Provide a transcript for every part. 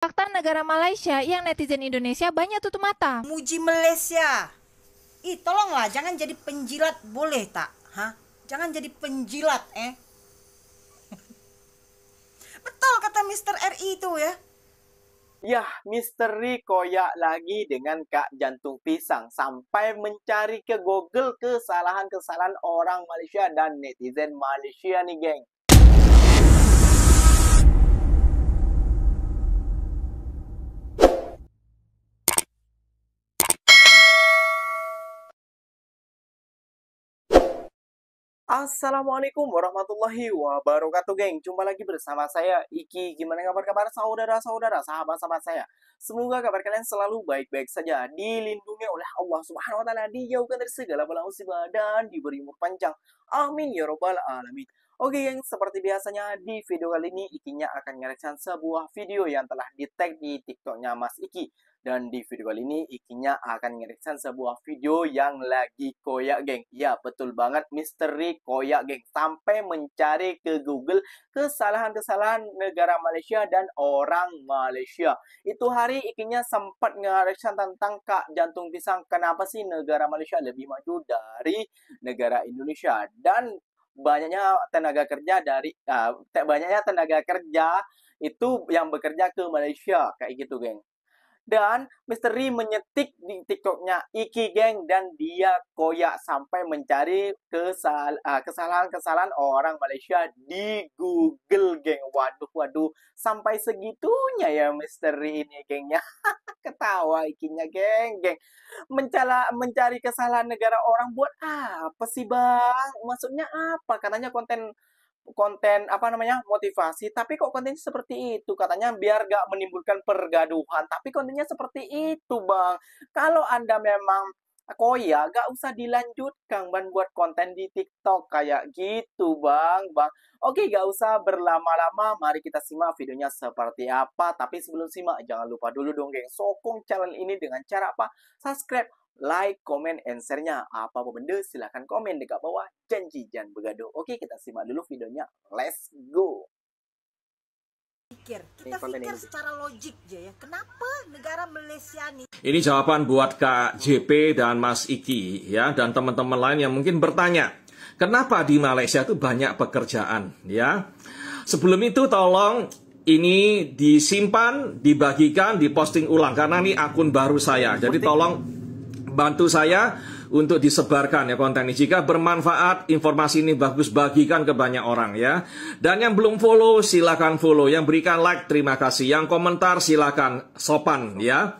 Fakta negara Malaysia yang netizen Indonesia banyak tutup mata. Muji Malaysia. Tolonglah jangan jadi penjilat, boleh tak? Jangan jadi penjilat, Betul kata Mr. RI itu ya. Yah, misteri koyak lagi dengan Kak Jantung Pisang sampai mencari ke Google kesalahan-kesalahan orang Malaysia dan netizen Malaysia nih, geng. Assalamualaikum warahmatullahi wabarakatuh, geng. Jumpa lagi bersama saya, Iki. Gimana kabar saudara-saudara, sahabat-sahabat saya? Semoga kabar kalian selalu baik-baik saja, dilindungi oleh Allah Subhanahu wa taala, dijauhkan dari segala bala musibah dan diberi umur panjang. Amin ya robbal alamin. Oke, geng, seperti biasanya di video kali ini Ikinya akan ngereaction sebuah video yang telah di-tag di TikToknya Mas Iki. Dan di video kali ini Ikinya akan ngereaction sebuah video yang lagi koyak, geng. Ya, betul banget, misteri koyak, geng. Sampai mencari ke Google kesalahan-kesalahan negara Malaysia dan orang Malaysia. Itu hari Ikinya sempat ngereaction tentang Kak Jantung Pisang. Kenapa sih negara Malaysia lebih maju dari negara Indonesia? Dan banyaknya tenaga kerja itu yang bekerja ke Malaysia, kayak gitu, geng. Dan misteri menyetik di TikToknya Iki, geng, dan dia koyak sampai mencari kesalahan-kesalahan orang Malaysia di Google, geng. Waduh, sampai segitunya ya misteri ini, gengnya. Ketawa Ikinya, geng. Mencari kesalahan negara orang buat apa sih, Bang? Maksudnya apa? Katanya konten motivasi, tapi kok kontennya seperti itu, katanya biar gak menimbulkan pergaduhan, tapi kontennya seperti itu, Bang. Kalau Anda memang koya, gak usah dilanjutkan, Bang, buat konten di TikTok kayak gitu, Bang. Oke, gak usah berlama-lama, mari kita simak videonya seperti apa. Tapi sebelum simak, jangan lupa dulu dong, geng, sokong channel ini dengan cara apa? Subscribe, like, comment, and share-nya. Apa-apa benda, silahkan komen dekat bawah. Janji jangan bergaduh. Oke, kita simak dulu videonya. Let's go. Kita pikir secara logik aja ya. Kenapa negara Malaysia nih? Ini jawaban buat Kak JP dan Mas Iki ya, dan teman-teman lain yang mungkin bertanya, kenapa di Malaysia itu banyak pekerjaan ya? Sebelum itu tolong ini disimpan, dibagikan, diposting ulang karena ini akun baru saya. Jadi tolong bantu saya untuk disebarkan ya konten ini. Jika bermanfaat, informasi ini bagus, bagikan ke banyak orang ya. Dan yang belum follow, silakan follow. Yang berikan like, terima kasih. Yang komentar, silakan sopan ya.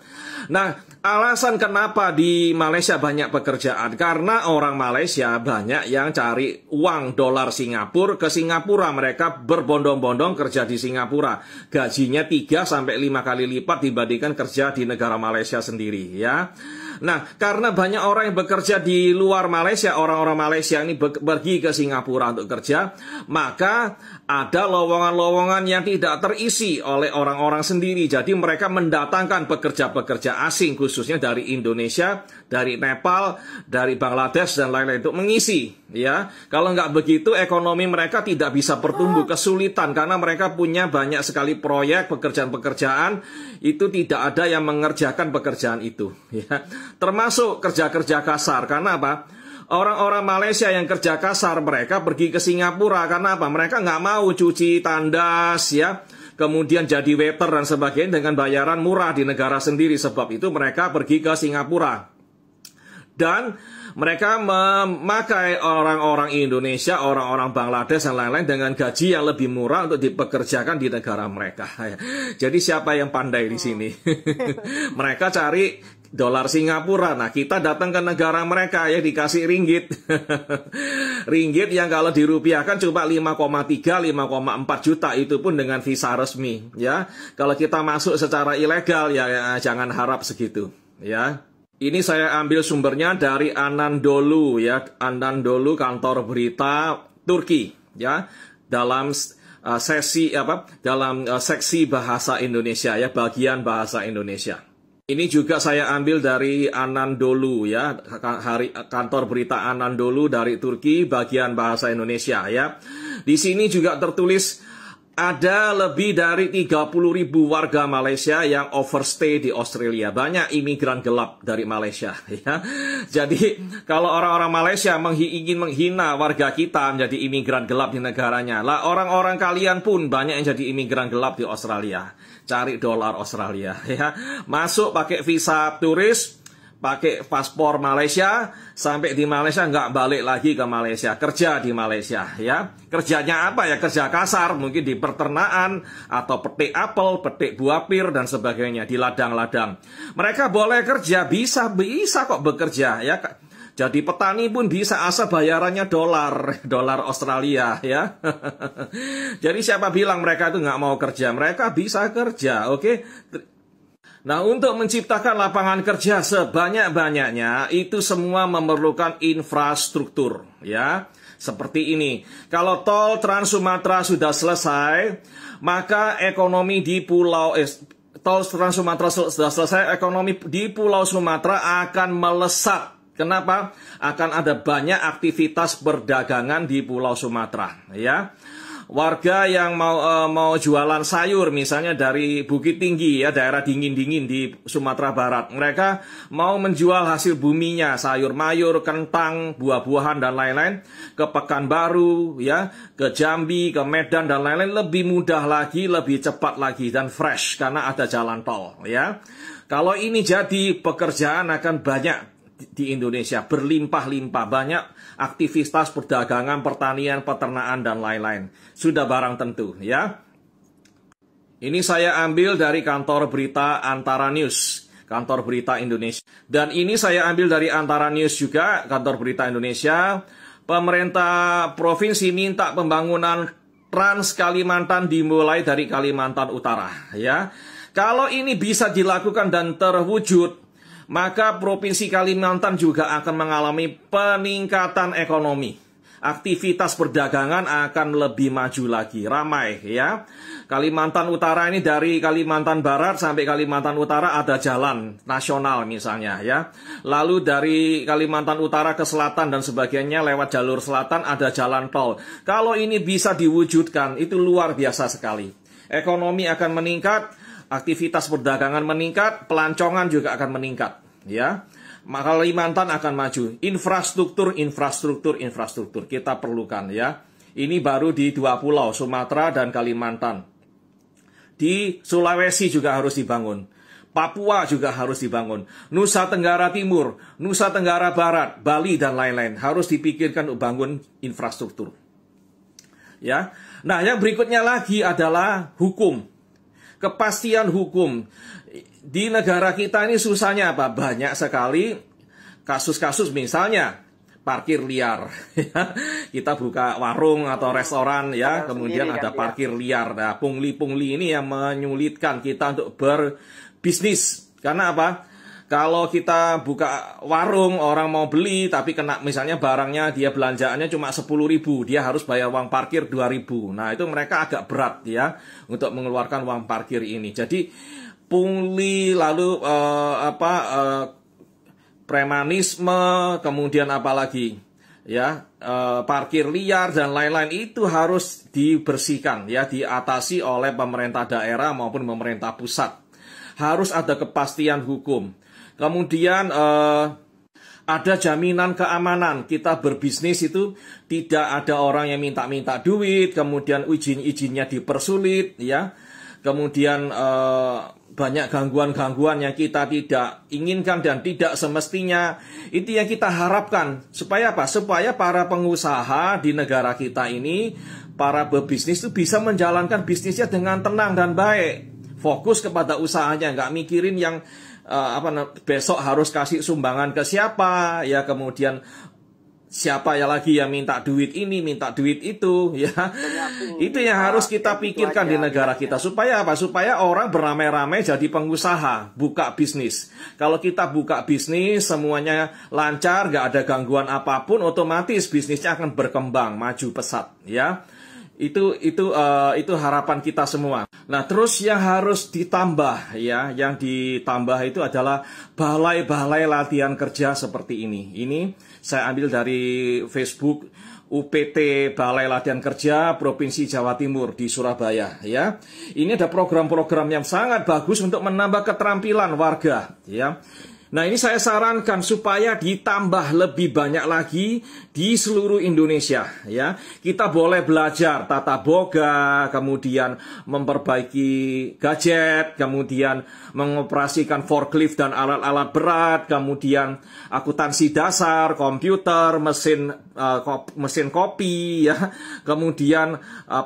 Nah, alasan kenapa di Malaysia banyak pekerjaan, karena orang Malaysia banyak yang cari uang dolar Singapura ke Singapura. Mereka berbondong-bondong kerja di Singapura. Gajinya 3-5 kali lipat dibandingkan kerja di negara Malaysia sendiri ya. Nah, karena banyak orang yang bekerja di luar Malaysia, orang-orang Malaysia ini pergi ke Singapura untuk kerja, maka ada lowongan-lowongan yang tidak terisi oleh orang-orang sendiri. Jadi mereka mendatangkan pekerja-pekerja asing, khususnya dari Indonesia, dari Nepal, dari Bangladesh, dan lain-lain untuk mengisi. Ya, kalau nggak begitu, ekonomi mereka tidak bisa bertumbuh, kesulitan, karena mereka punya banyak sekali proyek, pekerjaan-pekerjaan, itu tidak ada yang mengerjakan pekerjaan itu. Ya. Termasuk kerja-kerja kasar. Karena apa? Orang-orang Malaysia yang kerja kasar, mereka pergi ke Singapura. Karena apa? Mereka nggak mau cuci tandas, ya, kemudian jadi waiter dan sebagainya dengan bayaran murah di negara sendiri. Sebab itu mereka pergi ke Singapura. Dan mereka memakai orang-orang Indonesia, orang-orang Bangladesh, dan lain-lain dengan gaji yang lebih murah untuk dipekerjakan di negara mereka. Jadi siapa yang pandai di sini? Mereka cari dolar Singapura. Nah, kita datang ke negara mereka ya, dikasih ringgit. Ringgit yang kalau dirupiahkan cuma 5,3-5,4 juta, itu pun dengan visa resmi ya. Kalau kita masuk secara ilegal ya jangan harap segitu ya. Ini saya ambil sumbernya dari Anadolu ya, Anadolu, kantor berita Turki ya, dalam seksi bahasa Indonesia ya, bagian bahasa Indonesia. Ini juga saya ambil dari Anadolu ya, kantor berita Anadolu dari Turki, bagian bahasa Indonesia ya. Di sini juga tertulis ada lebih dari 30.000 warga Malaysia yang overstay di Australia. Banyak imigran gelap dari Malaysia. Ya. Jadi kalau orang-orang Malaysia ingin menghina warga kita menjadi imigran gelap di negaranya, lah orang-orang kalian pun banyak yang jadi imigran gelap di Australia. Cari dolar Australia. Ya. Masuk pakai visa turis, pakai paspor Malaysia, sampai di Malaysia nggak balik lagi ke Malaysia, kerja di Malaysia, ya. Kerjanya apa ya? Kerja kasar, mungkin di peternakan, atau petik apel, petik buah pir, dan sebagainya, di ladang-ladang. Mereka boleh kerja, bisa kok bekerja, ya. Jadi petani pun bisa, asal bayarannya dolar Australia, ya. Jadi siapa bilang mereka itu nggak mau kerja? Mereka bisa kerja, oke? Nah, untuk menciptakan lapangan kerja sebanyak-banyaknya, itu semua memerlukan infrastruktur, ya. Seperti ini. Kalau tol Trans Sumatera sudah selesai, maka ekonomi di tol Trans Sumatera sudah selesai, ekonomi di Pulau Sumatera akan melesat. Kenapa? Akan ada banyak aktivitas perdagangan di Pulau Sumatera, ya. Warga yang mau jualan sayur, misalnya dari Bukit Tinggi, ya, daerah dingin-dingin di Sumatera Barat, mereka mau menjual hasil buminya, sayur mayur, kentang, buah-buahan dan lain-lain, ke Pekanbaru, ya, ke Jambi, ke Medan dan lain-lain, lebih mudah lagi, lebih cepat lagi, dan fresh karena ada jalan tol, ya. Kalau ini jadi, pekerjaan akan banyak di Indonesia, berlimpah-limpah, banyak aktivitas perdagangan, pertanian, peternakan, dan lain-lain. Sudah barang tentu, ya. Ini saya ambil dari kantor berita Antara News, kantor berita Indonesia. Dan ini saya ambil dari Antara News juga, kantor berita Indonesia. Pemerintah provinsi minta pembangunan Trans Kalimantan dimulai dari Kalimantan Utara, ya. Kalau ini bisa dilakukan dan terwujud, maka Provinsi Kalimantan juga akan mengalami peningkatan ekonomi. Aktivitas perdagangan akan lebih maju lagi, ramai, ya. Kalimantan Utara ini, dari Kalimantan Barat sampai Kalimantan Utara ada jalan nasional misalnya, ya. Lalu dari Kalimantan Utara ke selatan dan sebagainya lewat jalur selatan ada jalan tol. Kalau ini bisa diwujudkan, itu luar biasa sekali. Ekonomi akan meningkat, aktivitas perdagangan meningkat, pelancongan juga akan meningkat, ya. Maka Kalimantan akan maju. Infrastruktur kita perlukan, ya. Ini baru di 2 pulau, Sumatera dan Kalimantan. Di Sulawesi juga harus dibangun. Papua juga harus dibangun. Nusa Tenggara Timur, Nusa Tenggara Barat, Bali dan lain-lain harus dipikirkan untuk bangun infrastruktur. Ya. Nah, yang berikutnya lagi adalah hukum. Kepastian hukum. Di negara kita ini susahnya apa? Banyak sekali kasus-kasus, misalnya parkir liar. Kita buka warung atau restoran, ya, kemudian ada parkir liar. Nah, pungli-pungli ini yang menyulitkan kita untuk berbisnis. Karena apa? Kalau kita buka warung, orang mau beli, tapi kena misalnya barangnya, dia belanjaannya cuma 10.000, dia harus bayar uang parkir 2.000. Nah, itu mereka agak berat, ya, untuk mengeluarkan uang parkir ini. Jadi pungli, lalu premanisme, kemudian apa lagi, ya, parkir liar dan lain-lain itu harus dibersihkan, ya, diatasi oleh pemerintah daerah maupun pemerintah pusat. Harus ada kepastian hukum. Kemudian ada jaminan keamanan. Kita berbisnis itu tidak ada orang yang minta-minta duit, kemudian izin-izinnya dipersulit, ya. Kemudian banyak gangguan-gangguan yang kita tidak inginkan dan tidak semestinya. Itu yang kita harapkan. Supaya apa? Supaya para pengusaha di negara kita ini, para pebisnis itu bisa menjalankan bisnisnya dengan tenang dan baik. Fokus kepada usahanya, nggak mikirin yang besok harus kasih sumbangan ke siapa, ya, kemudian siapa ya lagi yang minta duit ini, minta duit itu, ya. Itu yang harus kita pikirkan di negara kita. Supaya apa? Supaya orang beramai-ramai jadi pengusaha, buka bisnis. Kalau kita buka bisnis, semuanya lancar, nggak ada gangguan apapun, otomatis bisnisnya akan berkembang, maju pesat, ya. Itu harapan kita semua. Nah, terus yang harus ditambah, ya, yang ditambah itu adalah balai-balai latihan kerja seperti ini. Ini saya ambil dari Facebook UPT Balai Latihan Kerja Provinsi Jawa Timur di Surabaya ya. Ini ada program-program yang sangat bagus untuk menambah keterampilan warga ya. Nah, ini saya sarankan supaya ditambah lebih banyak lagi di seluruh Indonesia ya. Kita boleh belajar tata boga, kemudian memperbaiki gadget, kemudian mengoperasikan forklift dan alat-alat berat, kemudian akuntansi dasar, komputer, mesin kopi ya. Kemudian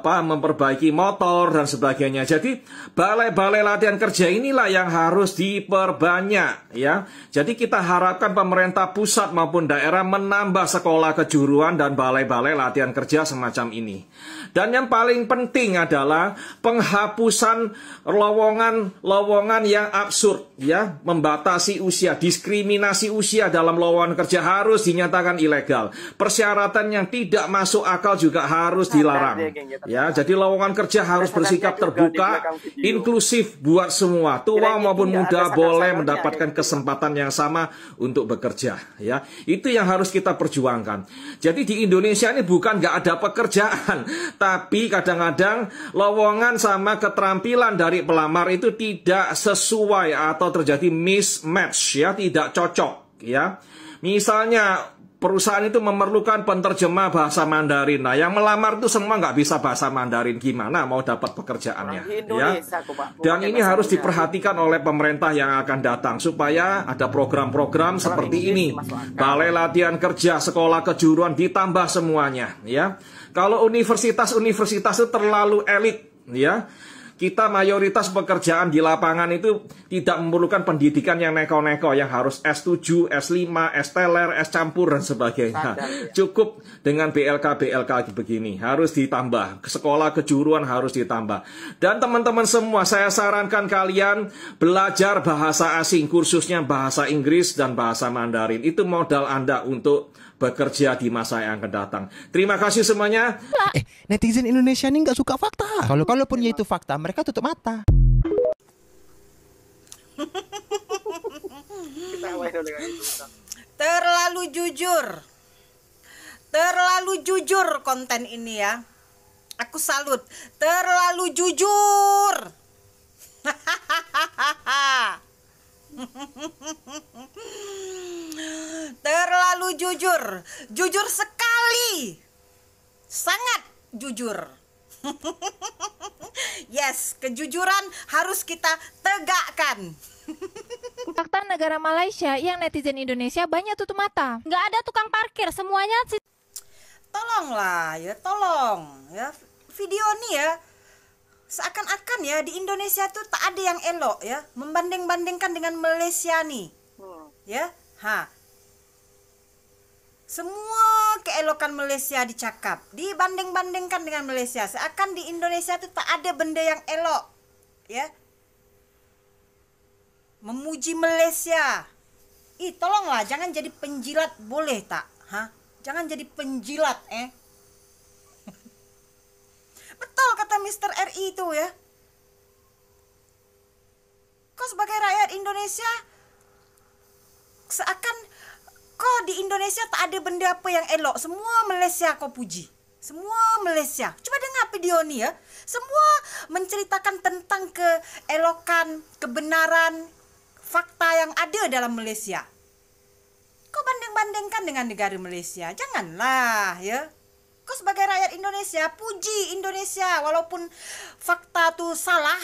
memperbaiki motor dan sebagainya. Jadi balai-balai latihan kerja inilah yang harus diperbanyak ya. Jadi kita harapkan pemerintah pusat maupun daerah menambah sekolah kejuruan dan balai-balai latihan kerja semacam ini. Dan yang paling penting adalah penghapusan lowongan yang absurd ya, membatasi usia, diskriminasi usia dalam lowongan kerja harus dinyatakan ilegal. Persyaratan yang tidak masuk akal juga harus dilarang. Ya, jadi lowongan kerja harus bersikap terbuka, inklusif buat semua, tua maupun muda boleh mendapatkan kesempatan yang sama untuk bekerja ya. Itu yang harus kita perjuangkan. Jadi di Indonesia ini bukan nggak ada pekerjaan, tapi kadang-kadang lowongan sama keterampilan dari pelamar itu tidak sesuai atau terjadi mismatch ya, tidak cocok ya. Misalnya perusahaan itu memerlukan penterjemah bahasa Mandarin. Nah, yang melamar itu semua nggak bisa bahasa Mandarin. Gimana mau dapat pekerjaannya? Ya. Dan ini harus diperhatikan oleh pemerintah yang akan datang. Supaya ada program-program seperti ini. Balai latihan kerja, sekolah kejuruan ditambah semuanya. Ya. Kalau universitas-universitas itu terlalu elit. Ya. Kita mayoritas pekerjaan di lapangan itu tidak memerlukan pendidikan yang neko-neko, yang harus S7, S5, S teler, S campur, dan sebagainya. Cukup dengan BLK begini, harus ditambah. Sekolah kejuruan harus ditambah. Dan teman-teman semua, saya sarankan kalian belajar bahasa asing, kursusnya bahasa Inggris dan bahasa Mandarin. Itu modal Anda untuk bekerja di masa yang akan datang. Terima kasih semuanya. Netizen Indonesia ini nggak suka fakta. Kalaupun ya itu fakta, mereka tutup mata. Terlalu jujur konten ini ya. Aku salut. Terlalu jujur. Terlalu jujur sekali, sangat jujur. Yes, kejujuran harus kita tegakkan. Fakta negara Malaysia yang netizen Indonesia banyak tutup mata. Nggak ada tukang parkir, semuanya Tolonglah ya, tolong ya, video ini ya seakan-akan ya di Indonesia tuh tak ada yang elok ya, membanding-bandingkan dengan Malaysia nih ya. Semua keelokan Malaysia dicakap, dibanding-bandingkan dengan Malaysia, seakan di Indonesia tuh tak ada benda yang elok ya. Memuji Malaysia, tolonglah jangan jadi penjilat, boleh tak? Jangan jadi penjilat Betul kata Mr. RI itu ya. Kau sebagai rakyat Indonesia, seakan kau di Indonesia tak ada benda apa yang elok. Semua Malaysia kau puji. Semua Malaysia. Coba dengar video ni ya. Semua menceritakan tentang keelokan, kebenaran, fakta yang ada dalam Malaysia. Kau banding-bandingkan dengan negara Malaysia. Janganlah ya. Kau sebagai rakyat Indonesia, puji Indonesia walaupun fakta tu salah.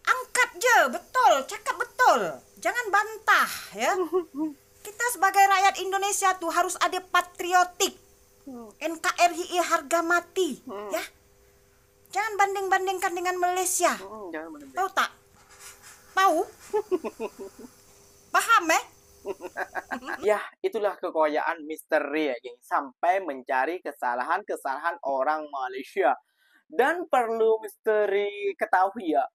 Angkat je, betul, cakap betul. Jangan bantah ya. Kita sebagai rakyat Indonesia tu harus ada patriotik. NKRI harga mati ya. Jangan banding-bandingkan dengan Malaysia. Tahu tak? Tahu? Paham Ya, itulah kekayaan misteri ya, geng. Sampai mencari kesalahan-kesalahan orang Malaysia. Dan perlu misteri ketahui ya,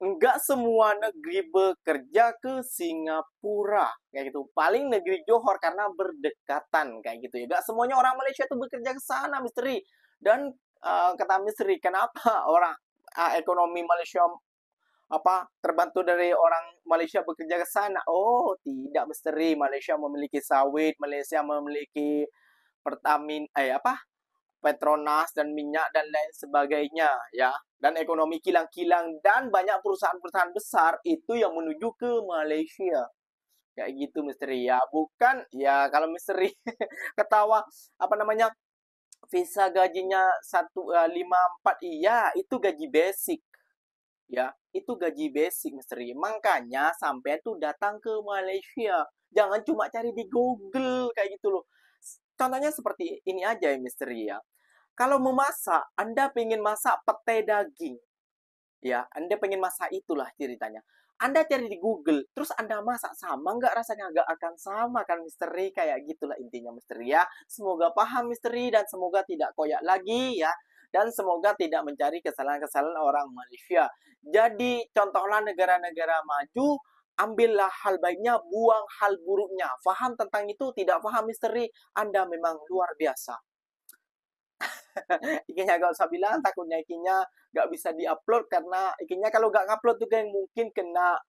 enggak semua negeri bekerja ke Singapura kayak gitu. Paling negeri Johor karena berdekatan kayak gitu ya. Enggak semuanya orang Malaysia tuh bekerja ke sana, misteri. Dan kata misteri, kenapa orang ekonomi Malaysia terbantu dari orang Malaysia bekerja ke sana? Oh, tidak misteri. Malaysia memiliki sawit, Malaysia memiliki Petronas dan minyak dan lain sebagainya ya. Dan ekonomi kilang-kilang dan banyak perusahaan-perusahaan besar itu yang menuju ke Malaysia. Kayak gitu misteri ya. Bukan ya kalau misteri ketawa visa gajinya 154, iya itu gaji basic. Ya, itu gaji basic misteri. Makanya sampai tuh datang ke Malaysia. Jangan cuma cari di Google kayak gitu loh. Contohnya seperti ini aja ya misteri ya. Kalau memasak, Anda pengen masak pete daging. Ya, Anda pengen masak itulah ceritanya. Anda cari di Google, terus Anda masak sama nggak rasanya? Nggak akan sama kan misteri, kayak gitulah intinya misteri ya. Semoga paham misteri dan semoga tidak koyak lagi ya. Dan semoga tidak mencari kesalahan-kesalahan orang Malaysia. Jadi contohlah negara-negara maju, ambillah hal baiknya, buang hal buruknya. Faham tentang itu? Tidak paham misteri, Anda memang luar biasa. Ikinya gak usah bilang, takutnya ikinya gak bisa diupload karena ikinya kalau gak ngupload tuh geng mungkin kena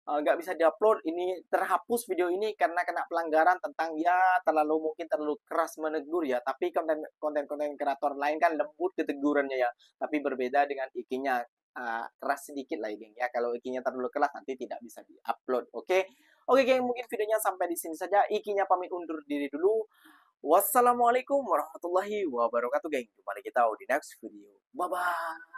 gak bisa diupload, ini terhapus video ini karena kena pelanggaran tentang ya terlalu keras menegur ya. Tapi konten kreator lain kan lembut ketegurannya ya, tapi berbeda dengan ikinya keras sedikit lah geng ya. Kalau ikinya terlalu keras nanti tidak bisa diupload. Oke geng, mungkin videonya sampai di sini saja. Ikinya pamit undur diri dulu. Wassalamualaikum warahmatullahi wabarakatuh geng. Jumpa lagi kita di next video. Bye bye.